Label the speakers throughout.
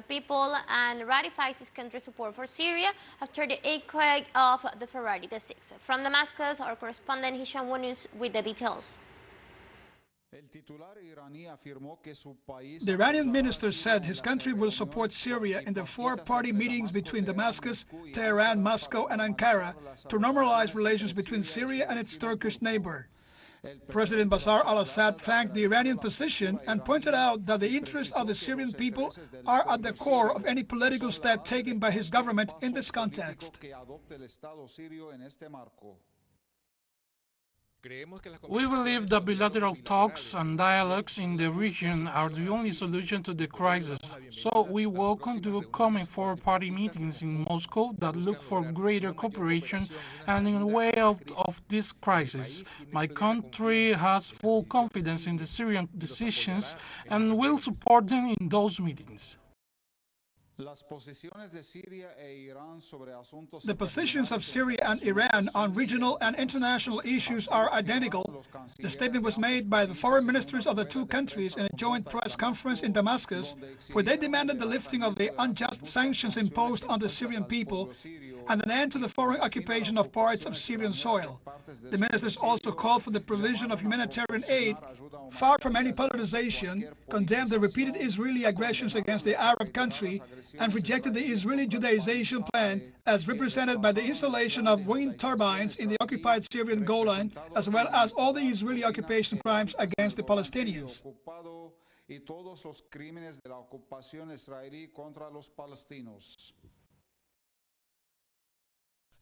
Speaker 1: people and ratifies his country's support for Syria after the earthquake of February the 6th. From Damascus, our correspondent Hisham News with the details.
Speaker 2: The Iranian minister said his country will support Syria in the four-party meetings between Damascus, Tehran, Moscow and Ankara to normalize relations between Syria and its Turkish neighbor. President Bashar al-Assad thanked the Iranian position and pointed out that the interests of the Syrian people are at the core of any political step taken by his government in this context.
Speaker 3: We believe that bilateral talks and dialogues in the region are the only solution to the crisis, so we welcome the upcoming four-party meetings in Moscow that look for greater cooperation and in a way out of this crisis. My country has full confidence in the Syrian decisions and will support them in those meetings.
Speaker 2: The positions of Syria and Iran on regional and international issues are identical. The statement was made by the foreign ministers of the two countries in a joint press conference in Damascus, where they demanded the lifting of the unjust sanctions imposed on the Syrian people and an end to the foreign occupation of parts of Syrian soil. The ministers also called for the provision of humanitarian aid, far from any politicization, condemned the repeated Israeli aggressions against the Arab country, and rejected the Israeli Judaization plan as represented by the installation of wind turbines in the occupied Syrian Golan, as well as all the Israeli occupation crimes against the Palestinians.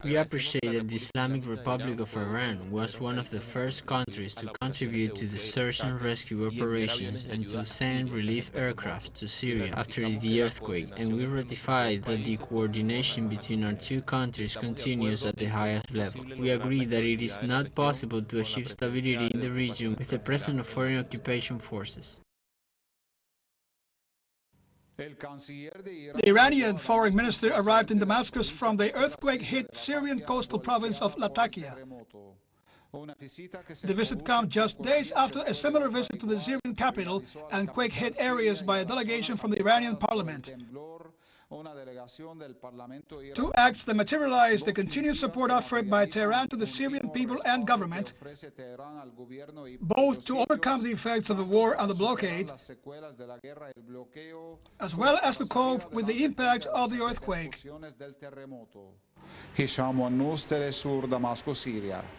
Speaker 4: We appreciate that the Islamic Republic of Iran was one of the first countries to contribute to the search and rescue operations and to send relief aircraft to Syria after the earthquake, and we ratify that the coordination between our two countries continues at the highest level. We agree that it is not possible to achieve stability in the region with the presence of foreign occupation forces.
Speaker 2: The Iranian Foreign Minister arrived in Damascus from the earthquake-hit Syrian coastal province of Latakia. The visit comes just days after a similar visit to the Syrian capital and quake-hit areas by a delegation from the Iranian parliament. Two acts that materialize the continued support offered by Tehran to the Syrian people and government, both to overcome the effects of the war and the blockade, as well as to cope with the impact of the earthquake.
Speaker 5: Hisham News, teleSUR, Damascus, Syria.